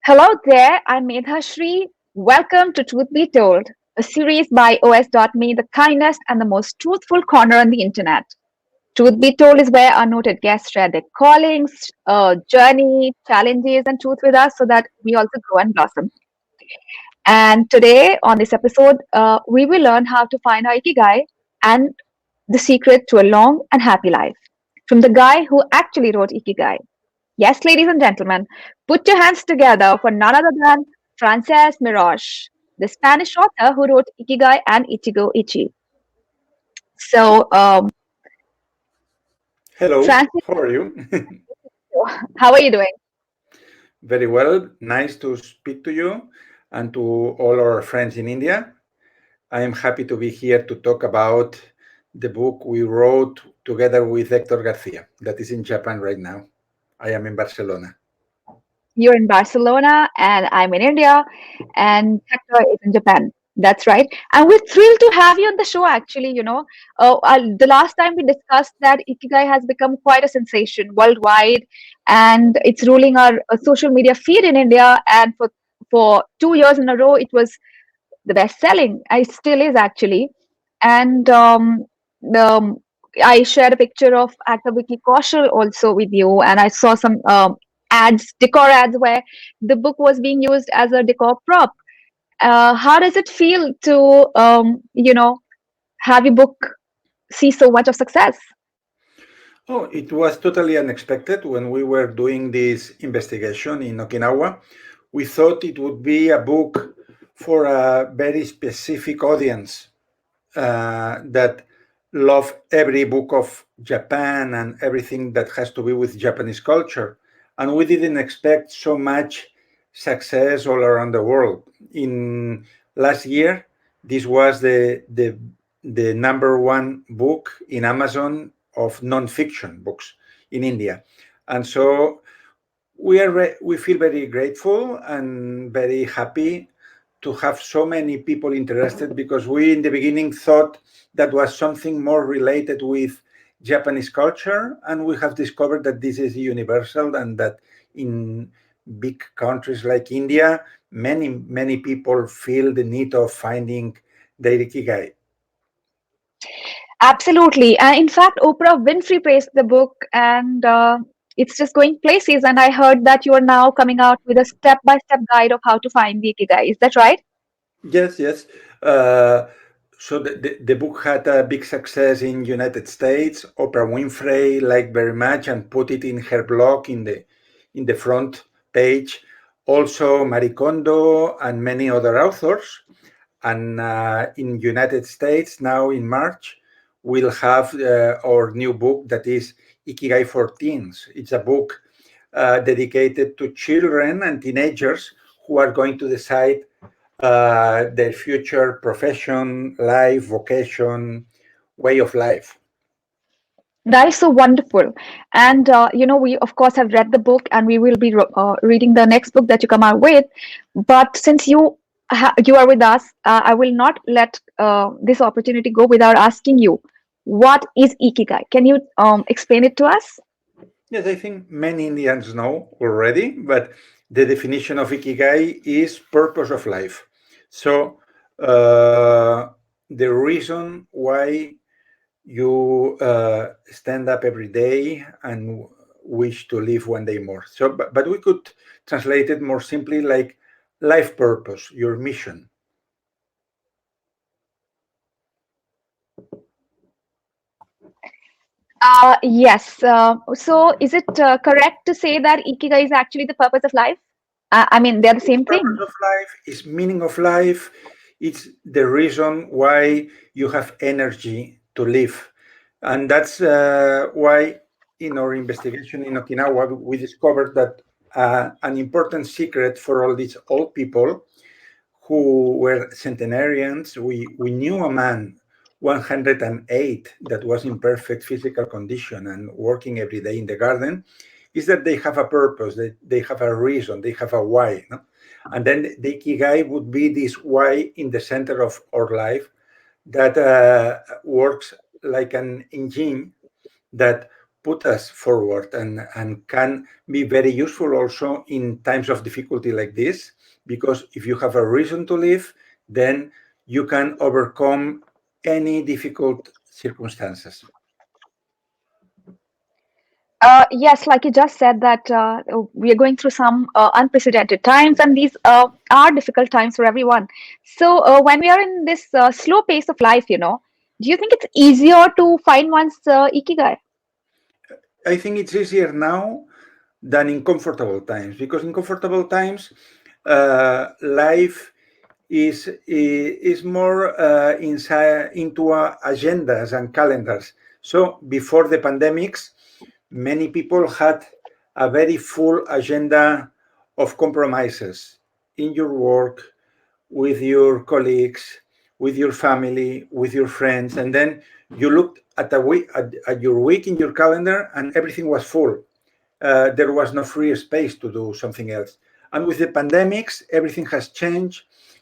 Hello there, I'm Medha Shri. Welcome to Truth Be Told, a series by osdotme, the kindest and the most truthful corner on the internet. Truth Be Told is where our noted guests share their callings, journey, challenges, and truth with us so that we also grow and blossom. And today, on this episode, we will learn how to find our Ikigai and the secret to a long and happy life from the guy who actually wrote Ikigai. Yes, ladies and gentlemen, put your hands together for none other than Francesc Miralles, the Spanish author who wrote Ikigai and Ichigo Ichie. So, Hello, Francis, how are you? how are you doing? Very well. Nice to speak to you and to all our friends in India. I am happy to be here to talk about the book we wrote together with Hector Garcia, that is in Japan right now. I am in Barcelona. You're in Barcelona, and I'm in India, and Hector is in Japan. That's right. And we're thrilled to have you on the show, actually. The last time we discussed that Ikigai has become quite a sensation worldwide, and it's ruling our social media feed in India. And for 2 years in a row, it was the best selling. It still is, actually. And the I shared a picture of actor Vicky Kaushal also with you, and I saw some ads, decor ads, where the book was being used as a decor prop. How does it feel to, have your book see so much of success? Oh, it was totally unexpected when we were doing this investigation in Okinawa. We thought it would be a book for a very specific audience that love every book of Japan and everything that has to be with Japanese culture. And we didn't expect so much success all around the world. In last year, this was the number one book in Amazon of non-fiction books in India. And so we feel very grateful and very happy to have so many people interested, because we in the beginning thought that was something more related with Japanese culture, and we have discovered that this is universal, and that in big countries like India, many people feel the need of finding their ikigai. Absolutely. And in fact, Oprah Winfrey praised the book, and it's just going places. And I heard that you are now coming out with a step by step guide of how to find the Ikigai. Is that right? Yes, yes. Uh, so the book had a big success in United States. Oprah Winfrey liked very much and put it in her blog in the front page. Also, Marie Kondo and many other authors. And in United States now in March, we'll have our new book that is Ikigai for Teens. It's a book dedicated to children and teenagers who are going to decide their future profession, life, vocation, way of life. That is so wonderful. And, we, of course, have read the book and we will be reading the next book that you come out with. But since you are with us, I will not let this opportunity go without asking you, what is Ikigai? Can you explain it to us? Yes, I think many Indians know already, but the definition of Ikigai is purpose of life. So the reason why you stand up every day and wish to live one day more. So, but we could translate it more simply like life purpose, your mission. Yes. So is it correct to say that Ikigai is actually the purpose of life? I mean, they're the It's same purpose thing. of life, it's meaning of life, it's the reason why you have energy to live. And that's why in our investigation in Okinawa, we discovered that an important secret for all these old people who were centenarians, we knew a man, 108, that was in perfect physical condition and working every day in the garden, is that they have a purpose, they have a reason, they have a why. No? And then the Ikigai would be this why in the center of our life that works like an engine that put us forward and can be very useful also in times of difficulty like this, because if you have a reason to live, then you can overcome any difficult circumstances. Yes, like you just said that we are going through some unprecedented times, and these are difficult times for everyone. So when we are in this slow pace of life, do you think it's easier to find one's ikigai? I think it's easier now than in comfortable times, because in comfortable times, life is more inside into agendas and calendars. So before the pandemics, many people had a very full agenda of compromises in your work, with your colleagues, with your family, with your friends, and then you looked at a week at your week in your calendar, and everything was full. There was no free space to do something else. And with the pandemics, everything has changed.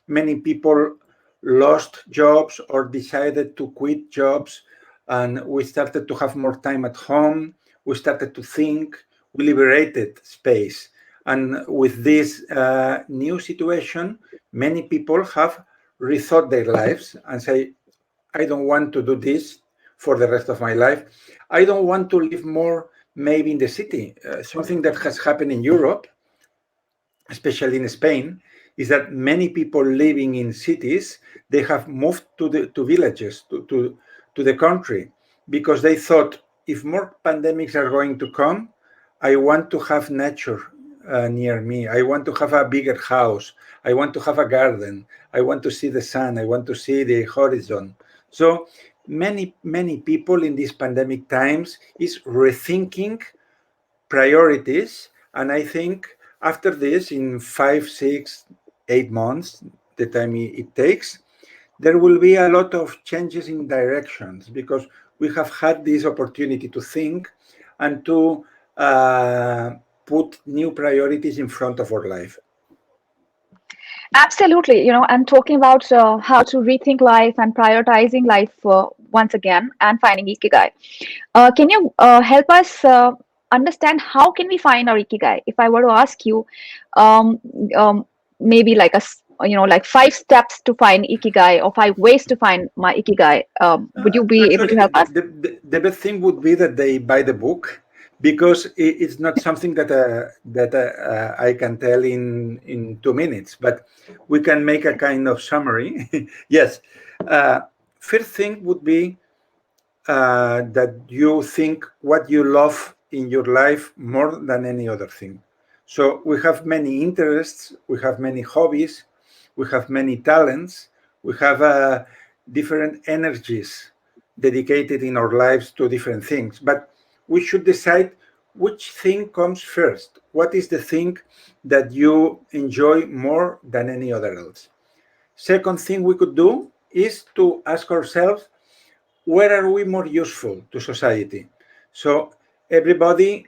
Many people lost jobs or decided to quit jobs, and we started to have more time at home. We started to think. We liberated space. And with this new situation, many people have rethought their lives and say, I don't want to do this for the rest of my life. I don't want to live more maybe in the city. Something that has happened in Europe, especially in Spain, is that many people living in cities, they have moved to villages, to the country, because they thought, if more pandemics are going to come, I want to have nature near me. I want to have a bigger house. I want to have a garden. I want to see the sun. I want to see the horizon. So many people in these pandemic times is rethinking priorities. And I think after this, in 5, 6, 8 months, the time it takes, there will be a lot of changes in directions, because we have had this opportunity to think and to put new priorities in front of our life. Absolutely, and talking about how to rethink life and prioritizing life once again and finding ikigai. Can you help us understand how can we find our ikigai? If I were to ask you, um, maybe like like 5 steps to find ikigai or 5 ways to find my ikigai, would you be able to Actually, help us? the best thing would be that they buy the book, because it's not something that I can tell in 2 minutes, but we can make a kind of summary. Yes. Uh, First thing would be that you think what you love in your life more than any other thing. So we have many interests, we have many hobbies, we have many talents, we have different energies dedicated in our lives to different things. But we should decide which thing comes first. What is the thing that you enjoy more than any other else? Second thing we could do is to ask ourselves, where are we more useful to society? So everybody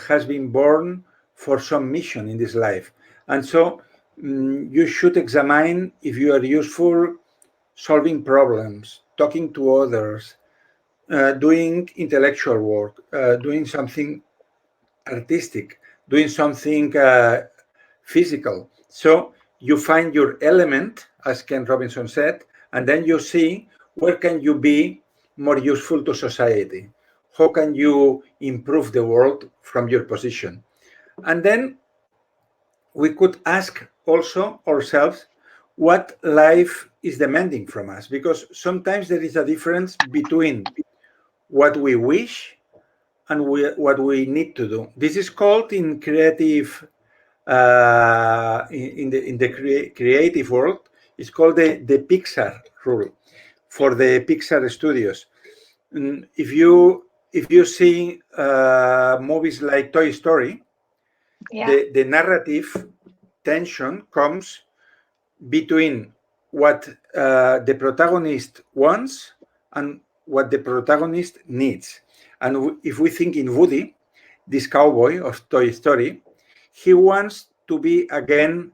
has been born for some mission in this life. And so you should examine if you are useful solving problems, talking to others, doing intellectual work, doing something artistic, doing something physical. So you find your element, as Ken Robinson said, and then you see where can you be more useful to society? How can you improve the world from your position? And then we could ask also ourselves what life is demanding from us, because sometimes there is a difference between what we wish and what we need to do. This is called in creative in the creative world. It's called the Pixar rule for the Pixar studios. If you see movies like Toy Story, Yeah. the narrative tension comes between what the protagonist wants and what the protagonist needs. And if we think in Woody, this cowboy of Toy Story, he wants to be again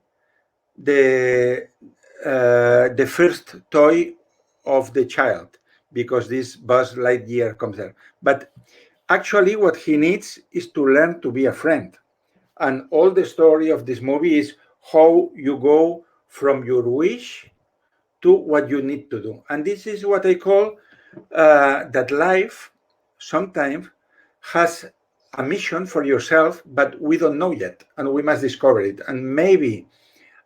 the first toy of the child, because this Buzz Lightyear comes there. But Actually, what he needs is to learn to be a friend. And all the story of this movie is how you go from your wish to what you need to do. And this is what I call that life sometimes has a mission for yourself, but we don't know yet, and we must discover it. And maybe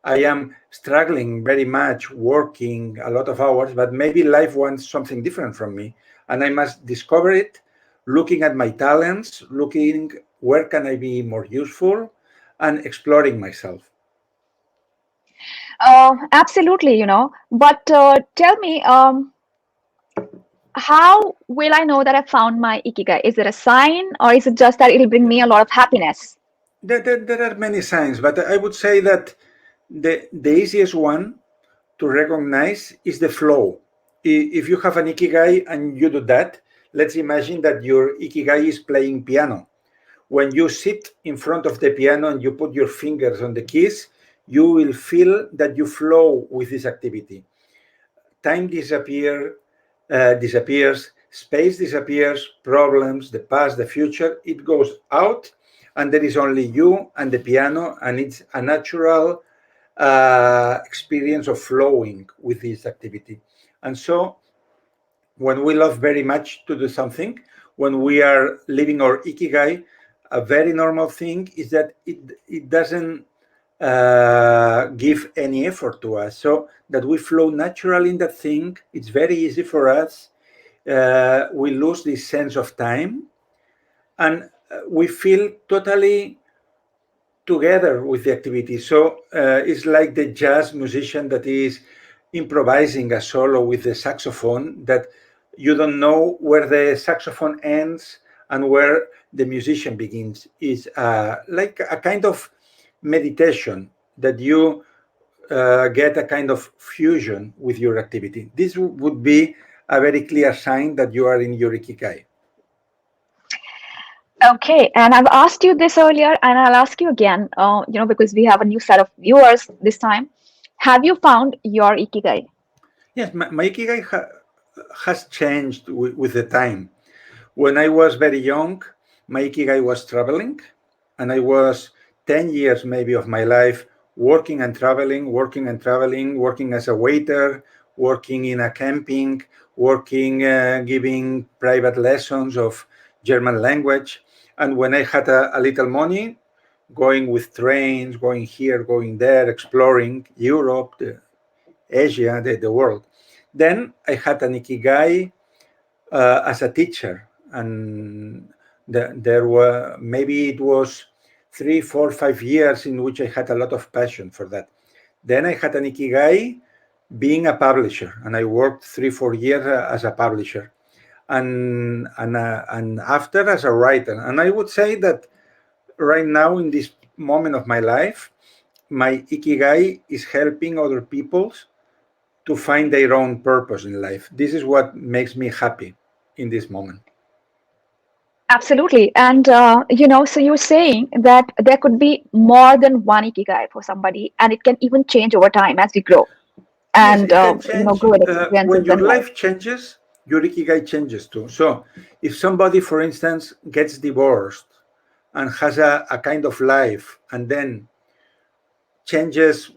I am struggling very much, working a lot of hours, but maybe life wants something different from me, and I must discover it, looking at my talents, looking where can I be more useful, and exploring myself. Absolutely, But tell me, how will I know that I found my ikigai? Is it a sign, or is it just that it'll bring me a lot of happiness? There are many signs, but I would say that the easiest one to recognize is the flow. If you have an ikigai and you do that, let's imagine that your ikigai is playing piano. When you sit in front of the piano and you put your fingers on the keys, you will feel that you flow with this activity. Time disappears, space disappears, problems, the past, the future, it goes out, and there is only you and the piano, and it's a natural experience of flowing with this activity. And so, when we love very much to do something, when we are living our ikigai, a very normal thing is that it doesn't give any effort to us. So that we flow naturally in that thing, it's very easy for us. We lose this sense of time, and we feel totally together with the activity. So it's like the jazz musician that is improvising a solo with the saxophone, that you don't know where the saxophone ends and where the musician begins. Is like a kind of meditation that you get a kind of fusion with your activity. This would be a very clear sign that you are in your ikigai. Okay, and I've asked you this earlier, and I'll ask you again, because we have a new set of viewers this time. Have you found your ikigai? Yes, my ikigai has changed with the time. When I was very young, my ikigai was traveling, and I was 10 years maybe of my life working and traveling, working and traveling, working as a waiter, working in a camping, working, giving private lessons of German language. And when I had a little money, going with trains, going here, going there, exploring Europe, Asia, the world. Then I had an ikigai as a teacher, and there were maybe it was 3, 4, 5 years in which I had a lot of passion for that. Then I had an ikigai being a publisher, and I worked 3, 4 years as a publisher, and after as a writer. And I would say that right now in this moment of my life, my ikigai is helping other people to find their own purpose in life. This is what makes me happy in this moment. Absolutely. And, so you're saying that there could be more than one ikigai for somebody, and it can even change over time as we grow Yes, and, it can change. grow with When experiences your in life. life changes, your ikigai changes too. So, if somebody, for instance, gets divorced and has a kind of life, and then changes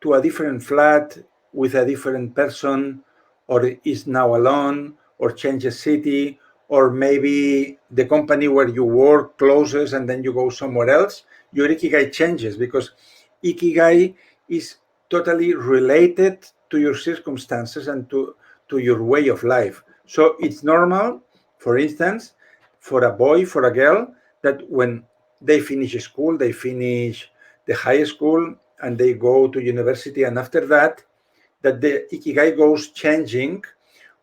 to a different flat with a different person, or is now alone, or changes city, or maybe the company where you work closes and then you go somewhere else, your ikigai changes, because ikigai is totally related to your circumstances and to your way of life. So it's normal, for instance, for a boy, for a girl, that when they finish school, they finish the high school, and they go to university, and after that, that the ikigai goes changing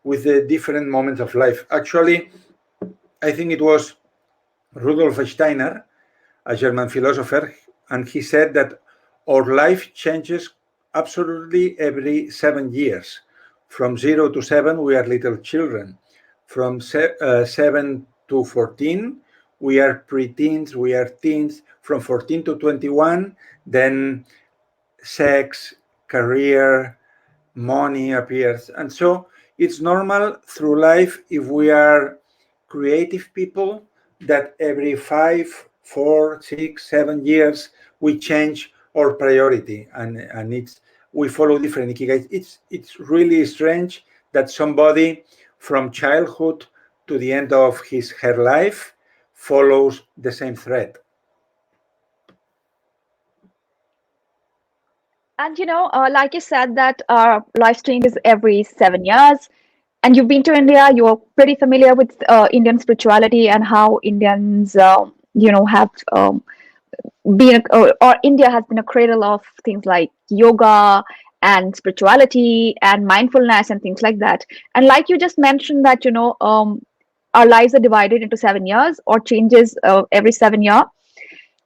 with the different moments of life. Actually, I think it was Rudolf Steiner, a German philosopher, and he said that our life changes absolutely every 7 years. From 0 to 7, we are little children. From 7 to 14, we are preteens, we are teens. From 14 to 21, then sex, career, money appears. And so it's normal through life, if we are creative people that every 5, 4, 6, 7 years we change our priority, and it's we follow different ikigai. It's really strange that somebody from childhood to the end of his her life follows the same thread. And like you said, that our life changes every 7 years. And you've been to India, you're pretty familiar with Indian spirituality and how Indians, have or India has been a cradle of things like yoga and spirituality and mindfulness and things like that. And like you just mentioned that, our lives are divided into 7 years or changes every 7 year.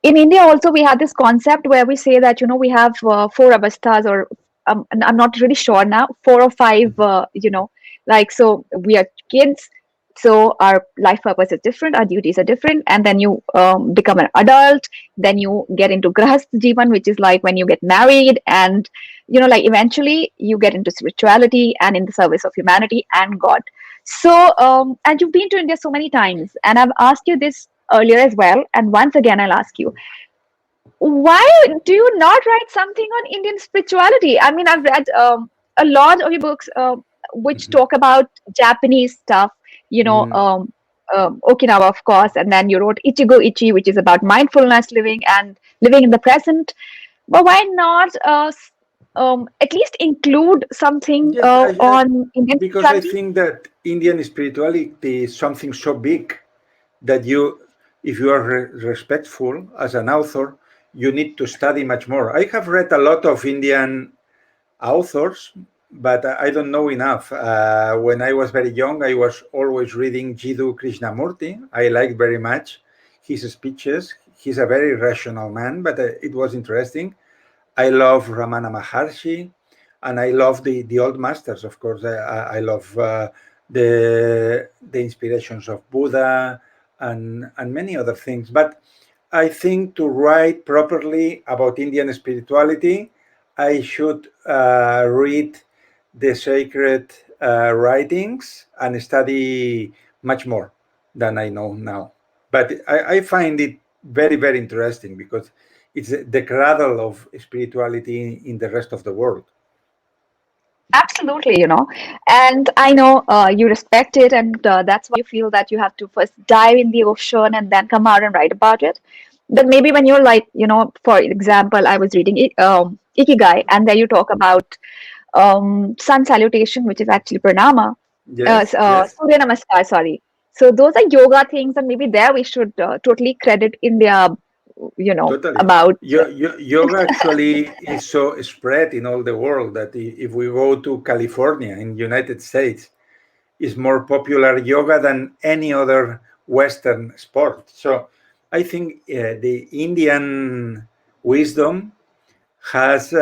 In India also we have this concept where we say that we have four avasthas, or and I'm not really sure now, four or five, like, so we are kids, so our life purpose is different, our duties are different, and then you become an adult, then you get into grahast jivan, which is like when you get married, and like eventually you get into spirituality and in the service of humanity and God. So and you've been to India so many times, and I've asked you this earlier as well, and once again I'll ask you, why do you not write something on Indian spirituality? I mean, I've read a lot of your books which talk about Japanese stuff, Mm. Okinawa, of course, and then you wrote Ichigo Ichie, which is about mindfulness living and living in the present. But why not at least include something Yes, on Indian because I spirituality? think that Indian spirituality is something so big that if you are respectful as an author, you need to study much more. I have read a lot of Indian authors, but I don't know enough. When I was very young, I was always reading Jiddu Krishnamurti. I liked very much his speeches. He's a very rational man, but it was interesting. I love Ramana Maharshi, and I love the old masters. Of course, I love the inspirations of Buddha and many other things. But I think to write properly about Indian spirituality, I should read the sacred writings and study much more than I know now. But I find it very, very interesting because it's the cradle of spirituality in the rest of the world. Absolutely, and I know you respect it, and that's why you feel that you have to first dive in the ocean and then come out and write about it. But maybe when you're like, for example, I was reading Ikigai, and there you talk about sun salutation, which is actually pranama, Yes, yes, Surya Namaskar, sorry. So those are yoga things, and maybe there we should totally credit India, totally. about. Yoga actually is so spread in all the world that if we go to California in United States, is more popular yoga than any other Western sport. So I think the Indian wisdom has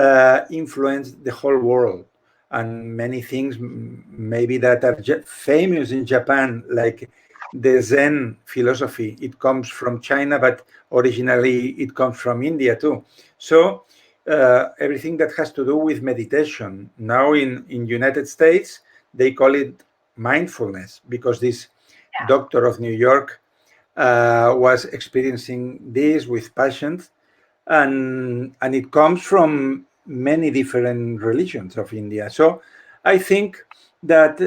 influenced the whole world, and many things maybe that are famous in Japan, like the Zen philosophy. It comes from China, but originally it comes from India too. So everything that has to do with meditation now in United States, they call it mindfulness because this doctor of New York was experiencing this with patients, and it comes from many different religions of India. So I think that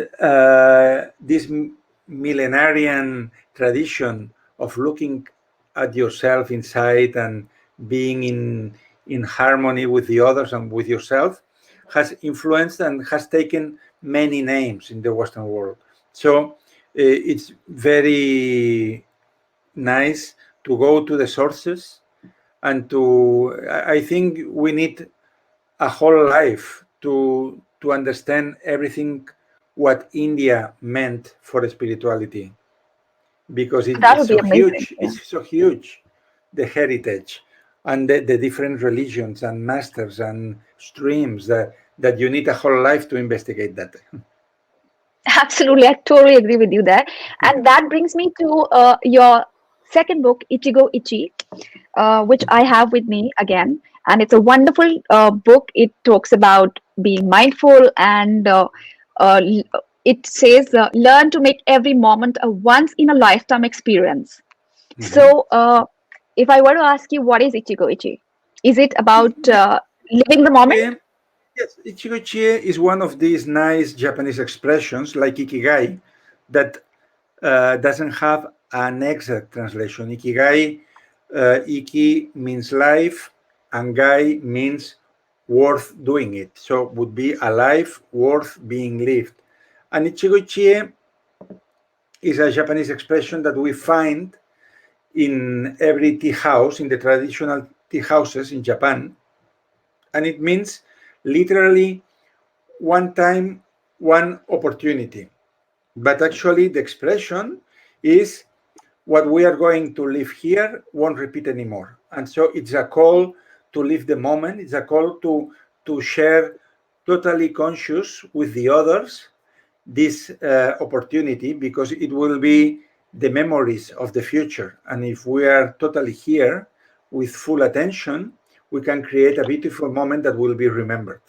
this millenarian tradition of looking at yourself inside and being in harmony with the others and with yourself has influenced and has taken many names in the Western world. So it's very nice to go to the sources, and I think we need a whole life to understand everything what India meant for spirituality, because That would be amazing. Yeah. it's so huge, the heritage and the different religions and masters and streams that you need a whole life to investigate that. Absolutely, I totally agree with you there. And that brings me to your second book, Ichigo Ichie, which I have with me again. And it's a wonderful book. It talks about being mindful and it says, learn to make every moment a once in a lifetime experience. Mhm. So, if I were to ask you, what is Ichigo Ichi? Is it about living the moment? Ichigo Yes, Ichigo Ichie is one of these nice Japanese expressions like Ikigai that doesn't have an exact translation. Ikigai, Iki means life, and Gai means worth doing it. So would be a life worth being lived. And Ichigo Ichie is a Japanese expression that we find in every tea house, in the traditional tea houses in Japan. And it means literally one time, one opportunity. But actually, the expression is what we are going to live here won't repeat anymore. And so it's a call to live the moment. It's a call to share totally conscious with the others this opportunity because it will be the memories of the future. And if we are totally here with full attention, we can create a beautiful moment that will be remembered.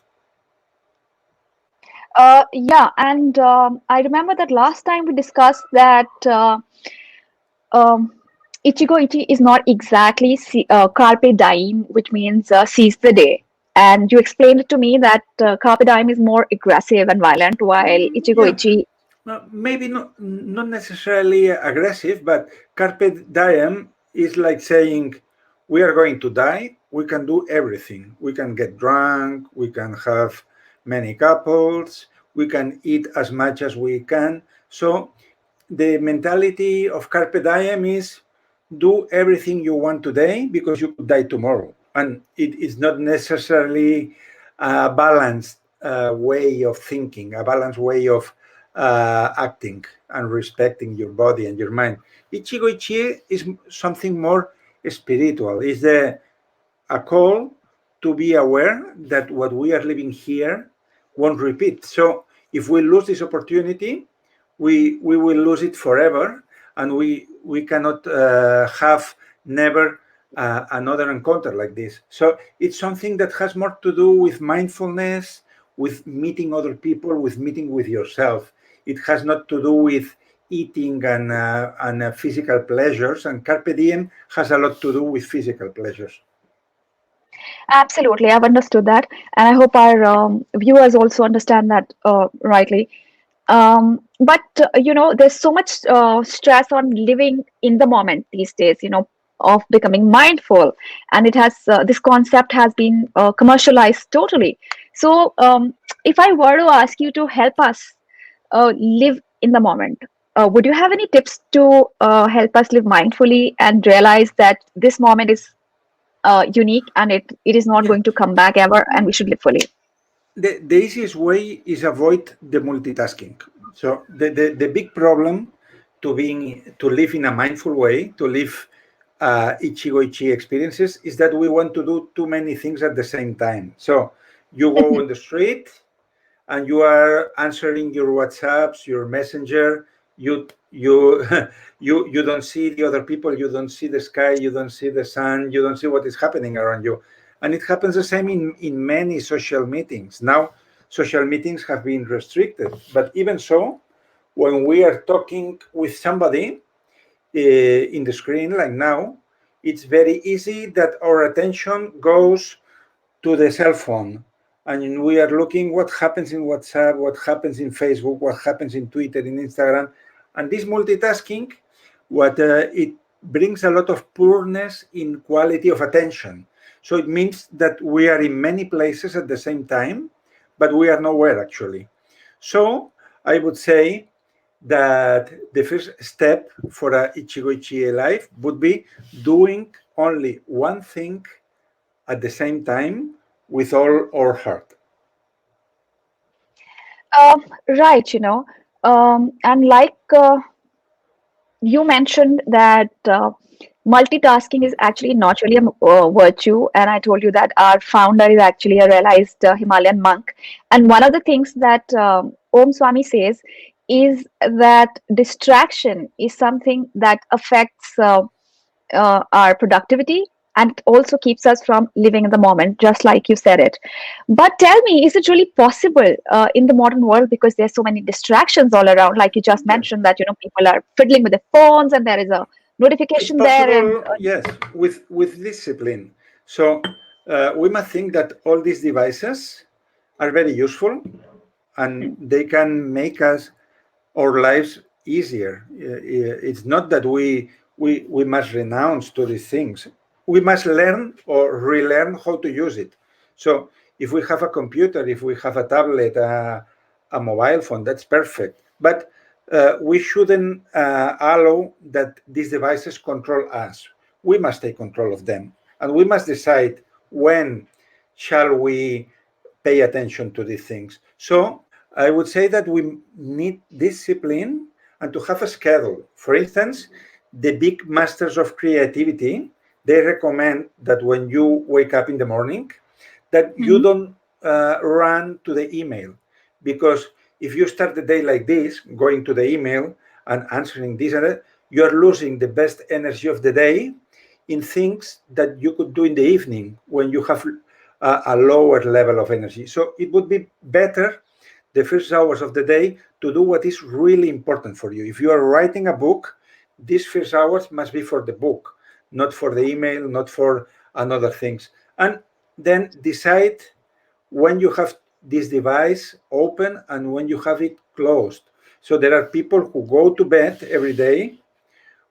Yeah, and I remember that last time we discussed that um, Ichigo Ichi is not exactly carpe diem, which means seize the day. And you explained it to me that carpe diem is more aggressive and violent, while Ichigo Yeah, Ichi. maybe not necessarily aggressive, but carpe diem is like saying we are going to die. We can do everything. We can get drunk. We can have many couples. We can eat as much as we can. So the mentality of carpe diem is do everything you want today because you could die tomorrow, and it is not necessarily a balanced way of thinking, a balanced way of acting and respecting your body and your mind. Ichigo Ichie is something more spiritual. Is the a call to be aware that what we are living here won't repeat. So if we lose this opportunity, we will lose it forever, and we cannot have never another encounter like this. So it's something that has more to do with mindfulness, with meeting other people, with meeting with yourself. It has not to do with eating and physical pleasures. And carpe diem has a lot to do with physical pleasures. Absolutely, I've understood that, and I hope our viewers also understand that rightly. But there's so much stress on living in the moment these days. Of becoming mindful, and it has this concept has been commercialized totally. So, if I were to ask you to help us live in the moment, would you have any tips to help us live mindfully and realize that this moment is unique and it is not Yeah. going to come back ever, and we should live fully? The easiest way is avoid the multitasking. So the big problem to live in a mindful way, to live Ichigo Ichi experiences, is that we want to do too many things at the same time. So you go on the street and you are answering your WhatsApps, your Messenger. You you don't see the other people. You don't see the sky. You don't see the sun. You don't see what is happening around you. And it happens the same in many social meetings. Now, social meetings have been restricted, but even so, when we are talking with somebody in the screen, like now, it's very easy that our attention goes to the cell phone, and we are looking what happens in WhatsApp, what happens in Facebook, what happens in Twitter, in Instagram. And this multitasking, what it brings a lot of poorness in quality of attention. So it means that we are in many places at the same time, but we are nowhere actually. So I would say that the first step for a Ichigo Ichie life would be doing only one thing at the same time with all our heart. Right, and like you mentioned that multitasking is actually not really a virtue, and I told you that our founder is actually a realized Himalayan monk. And one of the things that Om Swami says is that distraction is something that affects our productivity and it also keeps us from living in the moment, just like you said it. But tell me, is it really possible in the modern world, because there's so many distractions all around, like you just Yes. mentioned that people are fiddling with their phones and there is a It's notification there and possible, yes, with discipline. So we must think that all these devices are very useful and they can make us our lives easier. It's not that we must renounce to these things. We must learn or relearn how to use it. So if we have a computer, if we have a tablet, a mobile phone, that's perfect. But we shouldn't allow that these devices control us. We must take control of them, and we must decide when shall we pay attention to these things. So I would say that we need discipline and to have a schedule. For instance, the big masters of creativity, they recommend that when you wake up in the morning, that you Mhm. don't run to the email, because if you start the day like this, going to the email and answering this and that, you are losing the best energy of the day in things that you could do in the evening when you have a lower level of energy. So it would be better the first hours of the day to do what is really important for you. If you are writing a book, these first hours must be for the book, not for the email, not for another things. And then decide when you have this device open and when you have it closed. So there are people who go to bed every day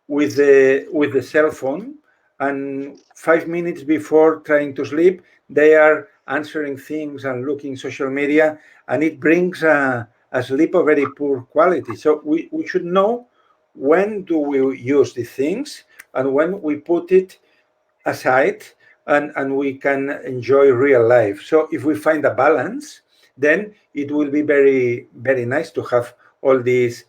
with the cell phone, and 5 minutes before trying to sleep they are answering things and looking social media, and it brings a sleep of very poor quality. So we should know when do we use these things and when we put it aside, and we can enjoy real life. So if we find a balance, then it will be very, very nice to have all these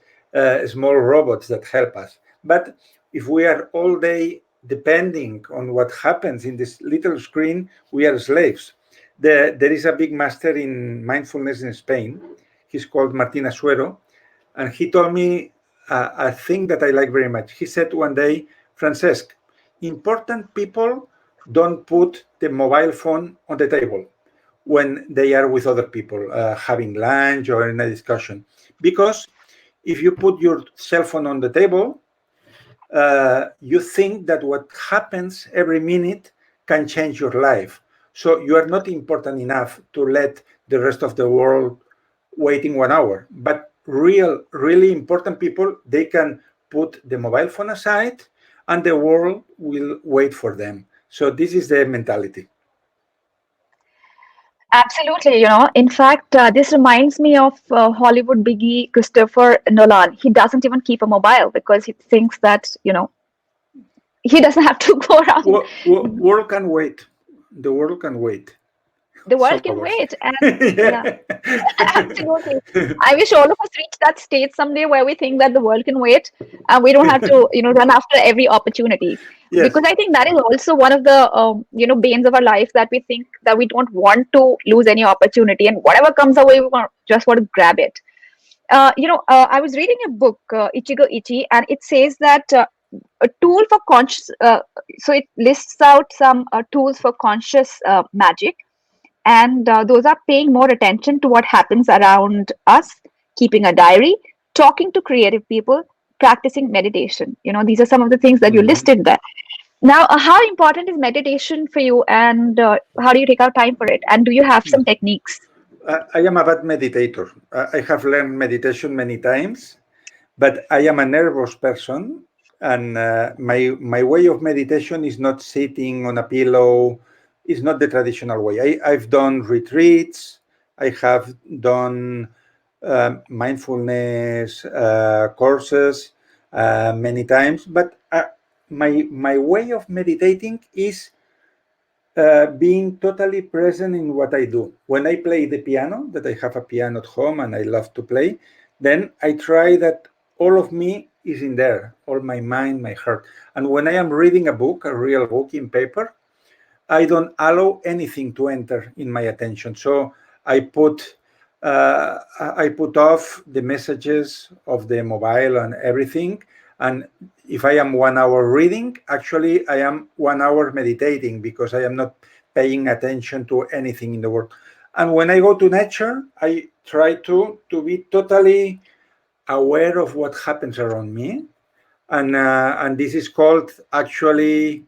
small robots that help us. But if we are all day depending on what happens in this little screen, we are slaves. There is a big master in mindfulness in Spain. He's called Martin Asuero, and he told me a thing that I like very much. He said one day, Francesc, important people don't put the mobile phone on the table when they are with other people, having lunch or in a discussion. Because if you put your cell phone on the table, you think that what happens every minute can change your life. So you are not important enough to let the rest of the world waiting 1 hour. But really important people, they can put the mobile phone aside and the world will wait for them. So this is the mentality. Absolutely, in fact, this reminds me of Hollywood biggie Christopher Nolan. He doesn't even keep a mobile because he thinks that, he doesn't have to go around. World can wait. The world can wait The some world can hours. wait. And yeah, Yeah. absolutely. I wish all of us reach that state someday where we think that the world can wait and we don't have to, run after every opportunity. Yes. Because I think that is also one of the, banes of our life, that we think that we don't want to lose any opportunity, and whatever comes our way, just want to grab it. I was reading a book, Ichigo Ichie, and it says that a tool for conscious, so it lists out some tools for conscious magic, and those are paying more attention to what happens around us, keeping a diary, talking to creative people, practicing meditation. These are some of the things that you Mhm. listed there. Now, how important is meditation for you, and how do you take out time for it, and do you have some techniques? I am a bad meditator. I have learned meditation many times, but I am a nervous person, and my way of meditation is not sitting on a pillow. It's not the traditional way. I've done retreats. I have done mindfulness courses many times, but my way of meditating is being totally present in what I do. When I play the piano, that I have a piano at home and I love to play, then I try that all of me is in there, all my mind, my heart. And when I am reading a book, a real book in paper, I don't allow anything to enter in my attention. So I put I put off the messages of the mobile and everything, And if I am 1 hour reading, actually I am 1 hour meditating because I am not paying attention to anything in the world. And when I go to nature, I try to be totally aware of what happens around me. And this is called actually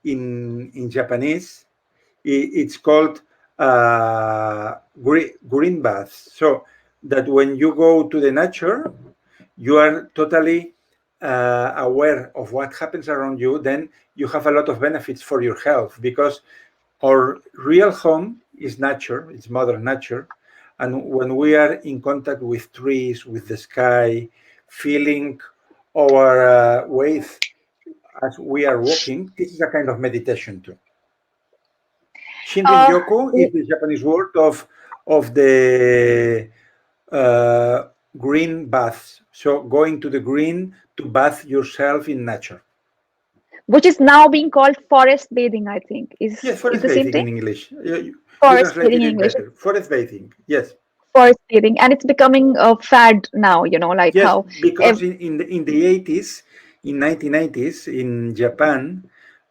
in Japanese, it's called green baths. So that when you go to the nature, you are totally aware of what happens around you, then you have a lot of benefits for your health, because our real home is nature, it's mother nature. And when we are in contact with trees, with the sky, feeling our weight as we are walking, this is a kind of meditation too. Shinrin Uh, Yoku is the Japanese word of the uh, green baths. So going to the green to bath yourself in nature. which is now being called forest bathing, I think. Yes, Is forest the same bathing thing? in English. You Forest bathing translated in it English. better. Forest bathing. Yes. Forest bathing, and it's becoming a fad now, like Yes, how because in the 80s, in 1990s, in Japan,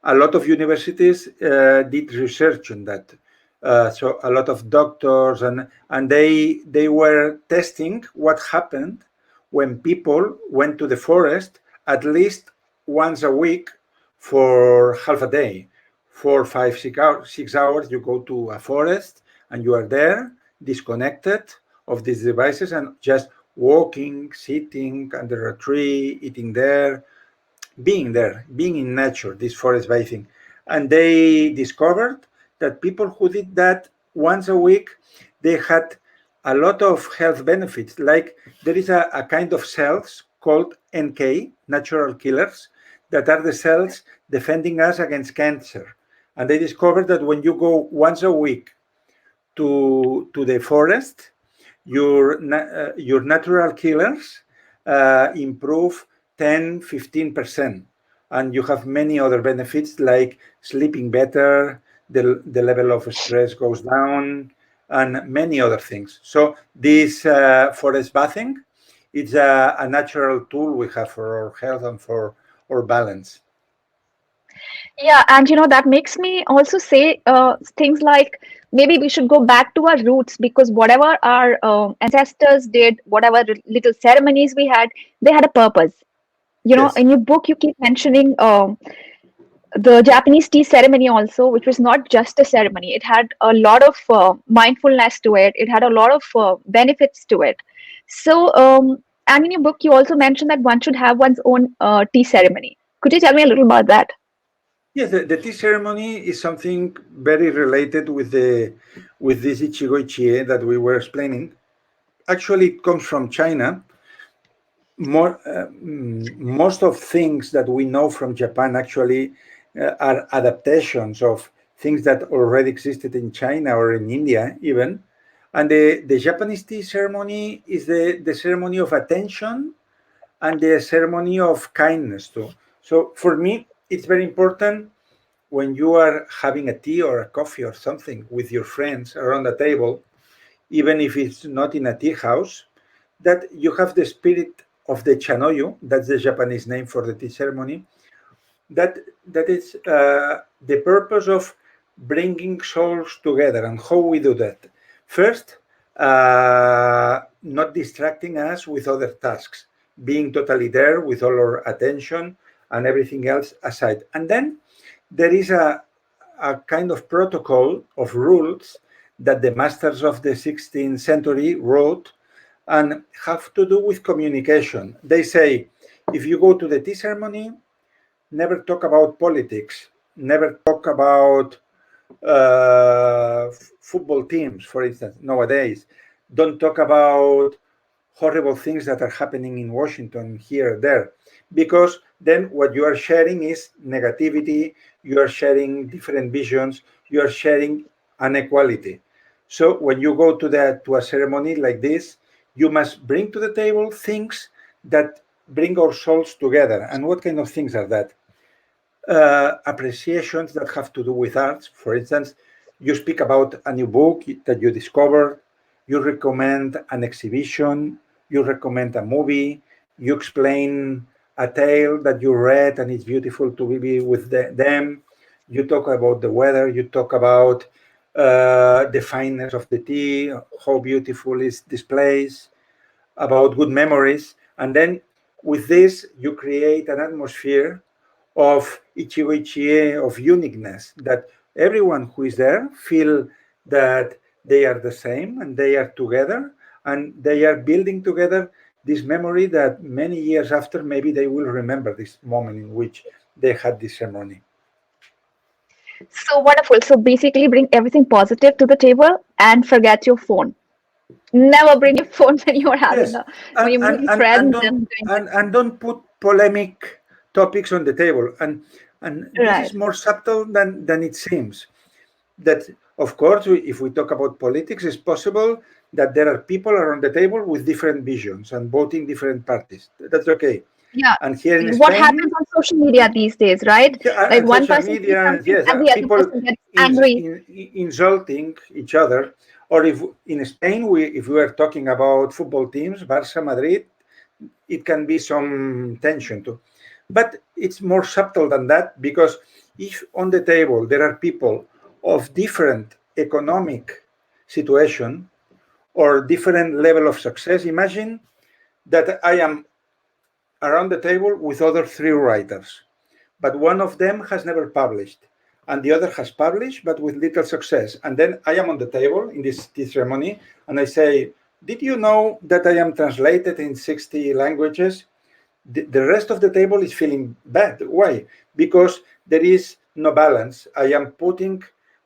a lot of universities did research on that. So a lot of doctors and they were testing what happened when people went to the forest at least once a week for half a day, 4, 5, 6 hours. 6 hours, you go to a forest and you are there, disconnected of these devices, and just walking, sitting under a tree, eating there, being in nature, this forest bathing. And they discovered that people who did that once a week, they had a lot of health benefits. Like there is a kind of cells called NK, natural killers, that are the cells defending us against cancer. And they discovered that when you go once a week to the forest, your natural killers improve 10-15%, and you have many other benefits like sleeping better, the level of stress goes down, and many other things. So this forest bathing, it's a natural tool we have for our health and for our balance. Yeah, and that makes me also say things like maybe we should go back to our roots, because whatever our ancestors did, whatever little ceremonies we had, they had a purpose. Yes. In your book, you keep mentioning the Japanese tea ceremony also, which was not just a ceremony. It had a lot of mindfulness to it. It had a lot of benefits to it. So, and in your book, you also mentioned that one should have one's own tea ceremony. Could you tell me a little about that? Yes, the tea ceremony is something very related with this Ichigo Ichie that we were explaining. Actually, it comes from China. Most of things that we know from Japan actually are adaptations of things that already existed in China or in India even. And the Japanese tea ceremony is the ceremony of attention and the ceremony of kindness too. So for me, it's very important when you are having a tea or a coffee or something with your friends around the table, even if it's not in a tea house, that you have the spirit of the chanoyu, that's the Japanese name for the tea ceremony, that that is the purpose of bringing souls together. And how we do that? First, not distracting us with other tasks, being totally there with all our attention and everything else aside. And then there is a kind of protocol of rules that the masters of the 16th century wrote and have to do with communication. They say, if you go to the tea ceremony, never talk about politics, never talk about football teams, for instance, nowadays. Don't talk about horrible things that are happening in Washington, here, there, because then what you are sharing is negativity, you are sharing different visions, you are sharing inequality. So when you go to a ceremony like this, you must bring to the table things that bring our souls together. And what kind of things are that? Appreciations that have to do with arts. For instance, you speak about a new book that you discovered, you recommend an exhibition, you recommend a movie, you explain a tale that you read and it's beautiful to be with them. You talk about the weather, you talk about the fineness of the tea, how beautiful is this place, about good memories. And then with this, you create an atmosphere of Ichigo Ichie, of uniqueness, that everyone who is there feel that they are the same and they are together and they are building together this memory that many years after, maybe they will remember this moment in which they had this ceremony. So wonderful. So basically, bring everything positive to the table and forget your phone. Never bring your phone when you're having Yes, a when you're meeting friends and doing that. and don't put polemic topics on the table. And this is Right. more subtle than it seems. That of course, if we talk about politics, it's possible that there are people around the table with different visions and voting different parties. That's okay. Yeah. And here in What happens Spain, on social media these days, right? yeah, Like and one social person says media, something yes, and the other people person gets angry. insulting each other. Or if in Spain, if we are talking about football teams, Barça, Madrid, it can be some tension too. But it's more subtle than that, because if on the table there are people of different economic situation or different level of success, imagine that I am around the table with other three writers, but one of them has never published and the other has published but with little success. And then I am on the table in this ceremony and I say, did you know that I am translated in 60 languages? The rest of the table is feeling bad. Why? Because there is no balance. I am putting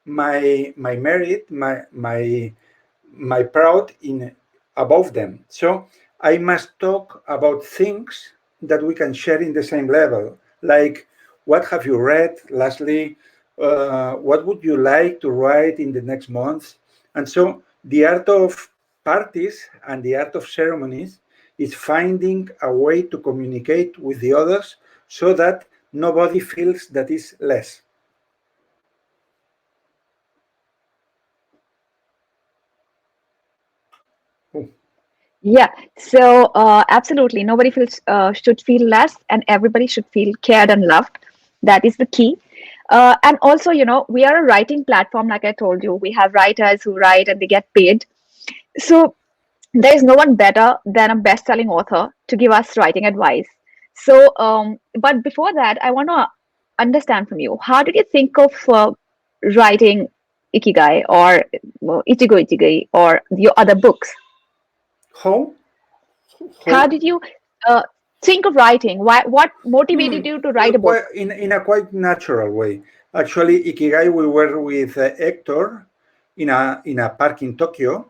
my merit, my proud in above them. So I must talk about things that we can share in the same level, like what have you read lastly, what would you like to write in the next month. And so the art of parties and the art of ceremonies is finding a way to communicate with the others so that nobody feels that is less. Oh, Yeah. So absolutely, nobody feels should feel less, and everybody should feel cared and loved. That is the key. And also, we are a writing platform, like I told you. We have writers who write and they get paid. So there is no one better than a best-selling author to give us writing advice. So, but before that, I want to understand from you, how did you think of writing Ikigai or Ichigo Ichie or your other books? how? How How? did you uh, think of writing? Why? What motivated you to write a book? Quite, in a quite natural way. Actually, Ikigai, we were with Hector in a park in Tokyo,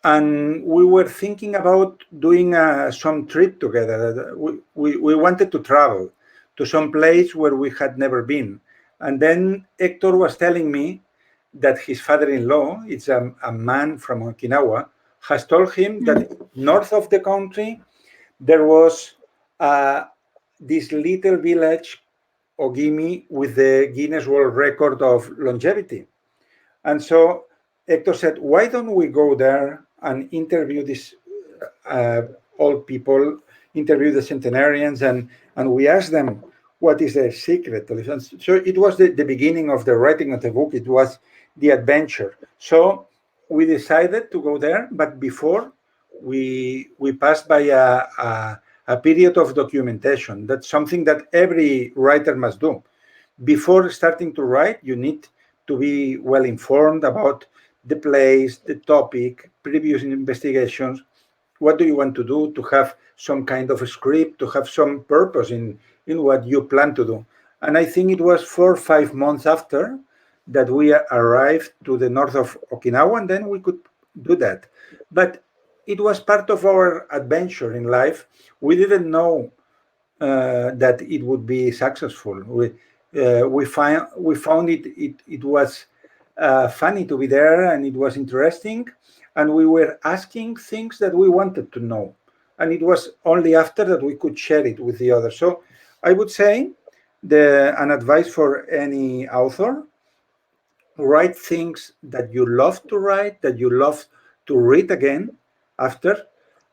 and we were thinking about doing some trip together. We wanted to travel to some place where we had never been. And then Hector was telling me that his father-in-law, it's a man from Okinawa, has told him that Mhm. north of the country there was uh, this little village, Ogimi, with the Guinness World Record of longevity. And so Hector said, why don't we go there and interview these uh, old people, interview the centenarians, and we asked them what is their secret. And so it was the beginning of the writing of the book. It was the adventure. So we decided to go there, but before we passed by a period of documentation. That's something that every writer must do. Before starting to write, you need to be well informed about the place, the topic, previous investigations. What do you want to do, to have some kind of a script, to have some purpose in what you plan to do. And I think it was 4 or 5 months after that we arrived to the north of Okinawa, and then we could do that. But it was part of our adventure in life. We didn't know that it would be successful. We found it was funny to be there, and it was interesting, and we were asking things that we wanted to know, and it was only after that we could share it with the others. So I would say an advice for any author: write things that you love to write, that you love to read again after,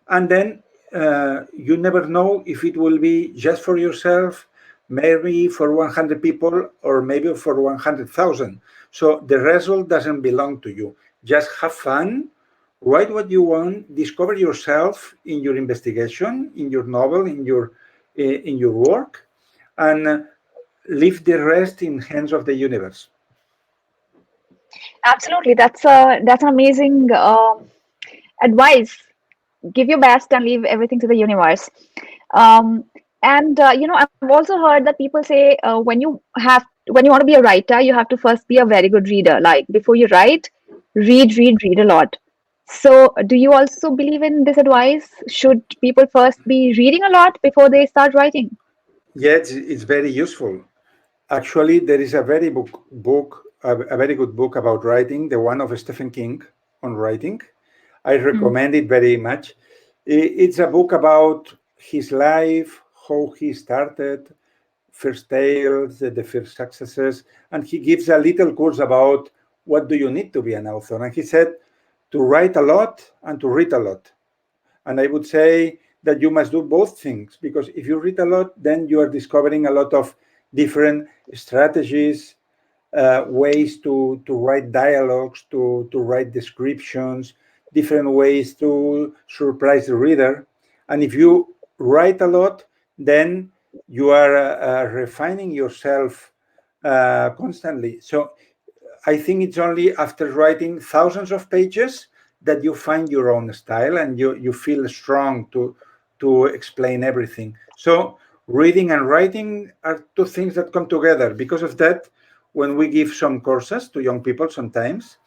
and then you never know if it will be just for yourself, maybe for 100 people, or maybe for 100,000. So the result doesn't belong to you. Just have fun, write what you want, discover yourself in your investigation, in your novel, in your work, and leave the rest in hands of the universe. Absolutely, that's an amazing advice. Give your best and leave everything to the universe. Um, and I've also heard that people say when you want to be a writer, you have to first be a very good reader. Like before you write, read a lot. So, do you also believe in this advice? Should people first be reading a lot before they start writing? Yeah, it's very useful. Actually, there is a a very good book about writing, the one of Stephen King on writing. I Hmm. recommend it very much. It's a book about his life, how he started, first tales, the first successes, and he gives a little course about what do you need to be an author. And he said to write a lot and to read a lot. And I would say that you must do both things because if you read a lot, then you are discovering a lot of different strategies, ways to write dialogues, to write descriptions, different ways to surprise the reader. And if you write a lot, then you are refining yourself constantly. So I think it's only after writing thousands of pages that you find your own style and you feel strong to explain everything. So reading and writing are two things that come together. Because of that, when we give some courses to young people sometimes,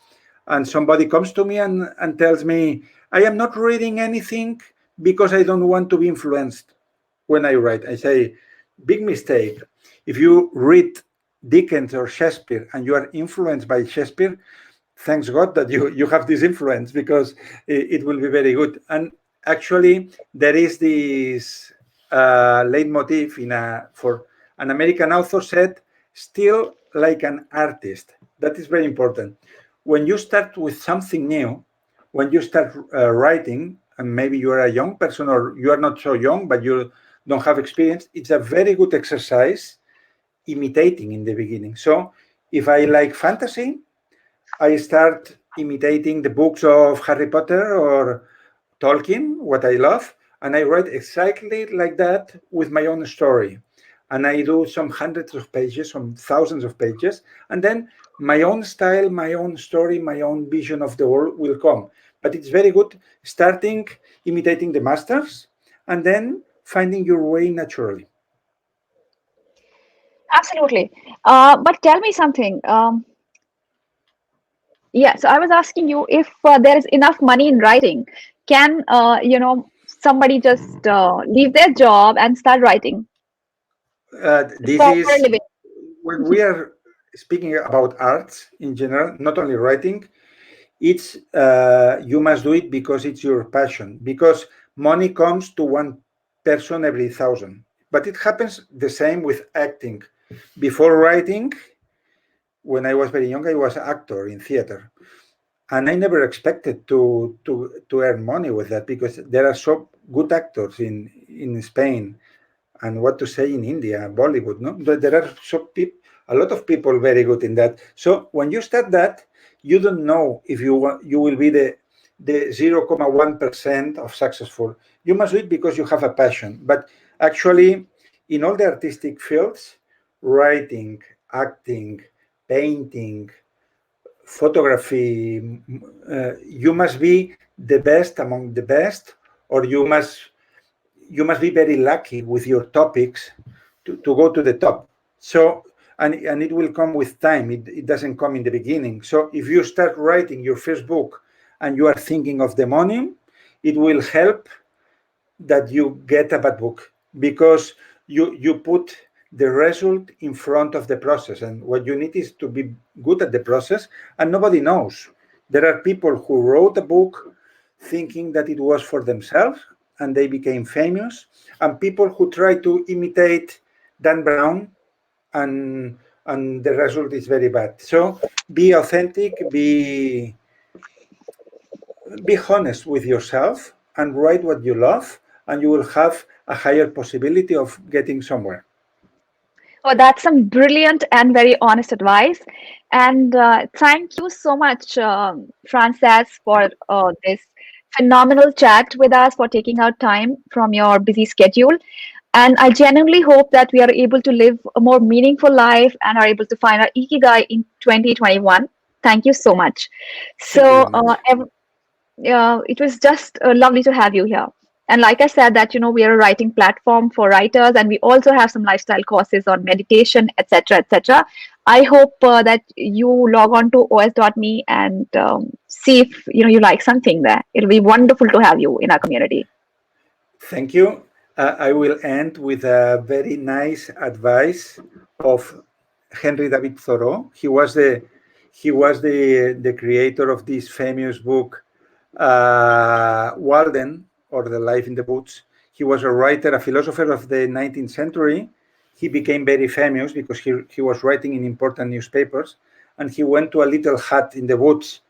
and somebody comes to me and tells me, I am not reading anything because I don't want to be influenced when I write. I say, big mistake. If you read Dickens or Shakespeare and you are influenced by Shakespeare, thanks God that you have this influence because it will be very good. And actually, there is this leitmotif for an American author said, still like an artist. That is very important. When you start with something new, when you start writing, and maybe you are a young person or you are not so young, but you don't have experience, it's a very good exercise imitating in the beginning. So if I like fantasy, I start imitating the books of Harry Potter or Tolkien, what I love, and I write exactly like that with my own story. And I do some hundreds of pages, some thousands of pages, and then my own style, my own story, my own vision of the world will come. But it's very good starting imitating the masters and then finding your way naturally. Absolutely. But tell me something. Yeah, so I was asking you if there is enough money in writing. Can somebody just leave their job and start writing This for a is living? when we are speaking about arts in general, not only writing, it's you must do it because it's your passion, because money comes to one person every thousand, but it happens the same with acting. Before writing, when I was very young, I was an actor in theater, and I never expected to earn money with that because there are so good actors in Spain, and what to say in India, Bollywood. No, there are a lot of people very good in that. So when you start that, you don't know if you will be the 0.1% of successful. You must do it because you have a passion. But actually, in all the artistic fields, writing, acting, painting, photography, you must be the best among the best, or you must be very lucky with your topics to go to the top. So, and it will come with time. It doesn't come in the beginning. So if you start writing your first book and you are thinking of the money, it will help that you get a bad book because you put the result in front of the process, and what you need is to be good at the process, and nobody knows. There are people who wrote a book thinking that it was for themselves and they became famous, and people who try to imitate Dan Brown, and the result is very bad. So be authentic, be honest with yourself and write what you love, and you will have a higher possibility of getting somewhere. Oh, that's some brilliant and very honest advice. And thank you so much, Frances, for this phenomenal chat with us, for taking out time from your busy schedule. And I genuinely hope that we are able to live a more meaningful life and are able to find our Ikigai in 2021. Thank you so much. Thank you So, very much. it was just lovely to have you here. And like I said, that we are a writing platform for writers, and we also have some lifestyle courses on meditation, etc., etc. I hope that you log on to os.me and see if you like something there. It'll be wonderful to have you in our community. Thank you. I will end with a very nice advice of Henry David Thoreau. He was the creator of this famous book, Walden, or The Life in the Woods. He was a writer, a philosopher of the 19th century. He became very famous because he was writing in important newspapers, and he went to a little hut in the woods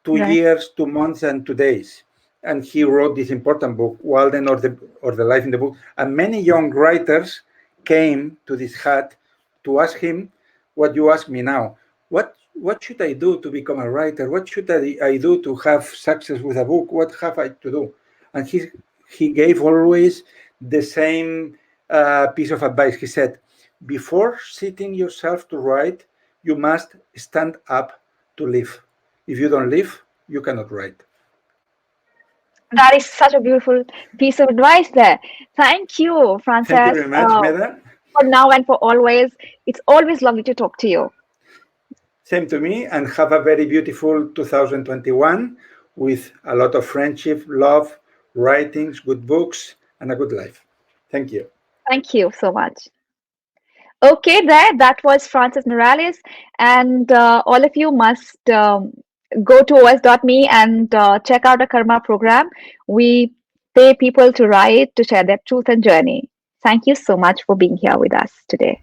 2 years, 2 months, and 2 days. And he wrote this important book, Walden or the Life in the Book. And many young writers came to this hut to ask him what you ask me now. What should I do to become a writer? What should I do to have success with a book? What have I to do? And he gave always the same piece of advice. He said, before sitting yourself to write, you must stand up to live. If you don't live, you cannot write. That is such a beautiful piece of advice there. Thank you, Thank you Frances, very much, Medha. for now and for always. It's always lovely to talk to you. Same to me, and have a very beautiful 2021 with a lot of friendship, love, writings, good books, and a good life. Thank you. Thank you so much. Okay, there, that was Francesc Miralles, and all of you must go to os.me and check out a Karma program. We pay people to write, to share their truth and journey. Thank you so much for being here with us today.